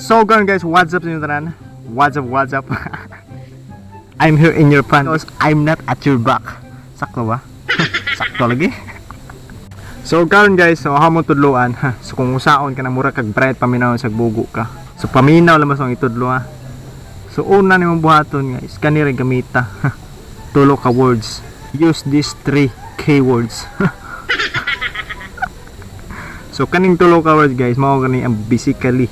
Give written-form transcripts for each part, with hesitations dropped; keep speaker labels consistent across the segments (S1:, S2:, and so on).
S1: So guys, what's up sa inyo tanan? What's up? I'm here in your front because I'm not at your back. Sakto ba? Sakto lagi. So karon guys, so hamo tudloan. So kung usaon ka na mura kag bright paminaw sa bugo ka. So paminaw lamas ang itudlo ha. So una nimong buhaton guys, kanire gamita. Tulo ka words. Use these 3 keywords. So kaning tulo ka words guys, mao gani ang basically,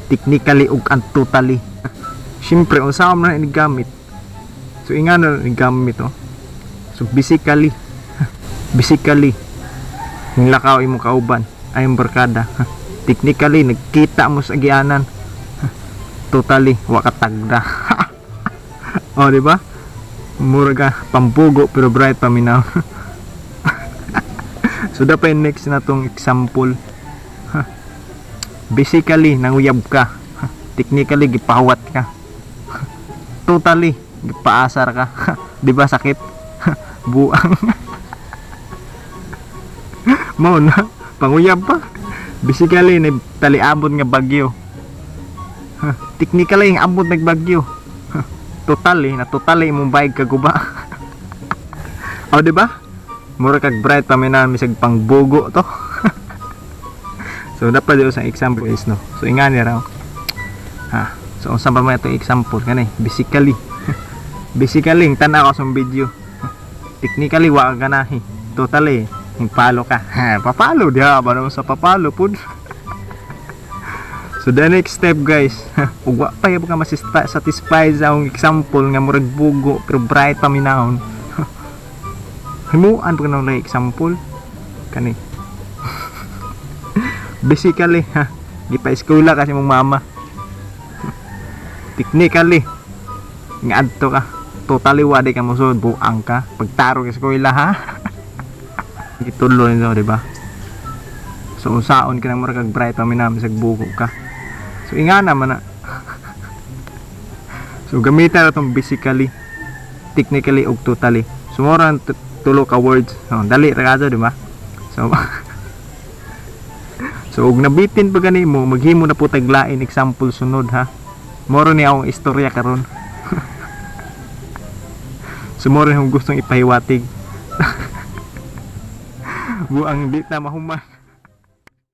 S1: technically ug ang totally. Siyempre usaw man na gamit. So ingano ni gamit oh. So basically yung lakaw imo kauban ay ang barkada. Technically nagkita mo sa agianan. Totally wa ka tagda. Oh di ba? Mura ka pampugo pero bright paminaw. So dapat next na tong example. Basically nanguyab ka. Technically gipahawat ka. Totally gipaasar ka. Di ba sakit? Buang. Mao na panguyab pa. Basically ni taliabot nga bagyo. Technically ang abot nagbagyo. Totally imong bayad ka guba. Oh di ba? Mura kag bright paminaw misag pangbugo to. So dapat dito sa example is no. So ingani raw. So unsa ba may itong example kanay? Basically ang tanaw ko sa video. Technically wa ka ganahi. Totally yung palo ka. Papalo diha ba sa papalo pud. So the next step guys, ug wa pa ka satisfied sa akong example nga murag bugo pero bright paminahon. Himuan pag na example kani. Basically gipa-eskwela kasi mong mama. Technically nga adto ka. Totally wadi ka musud buang ka pagtaro ka sa eskwela ha. Gitulo nito di ba? So usaon ka nang mura kag bright paminam sa bugo ka. So ingana man na. So gamitan na tong basically, technically ug totally. So mura tulo ka words. Dali ra kaso di ba? So ug nabitin pa gani mo maghimo na po taglain example sunod ha. Moro ni akong istorya karon. So moro yung gustong ipahiwatig. Buang di na mahuman.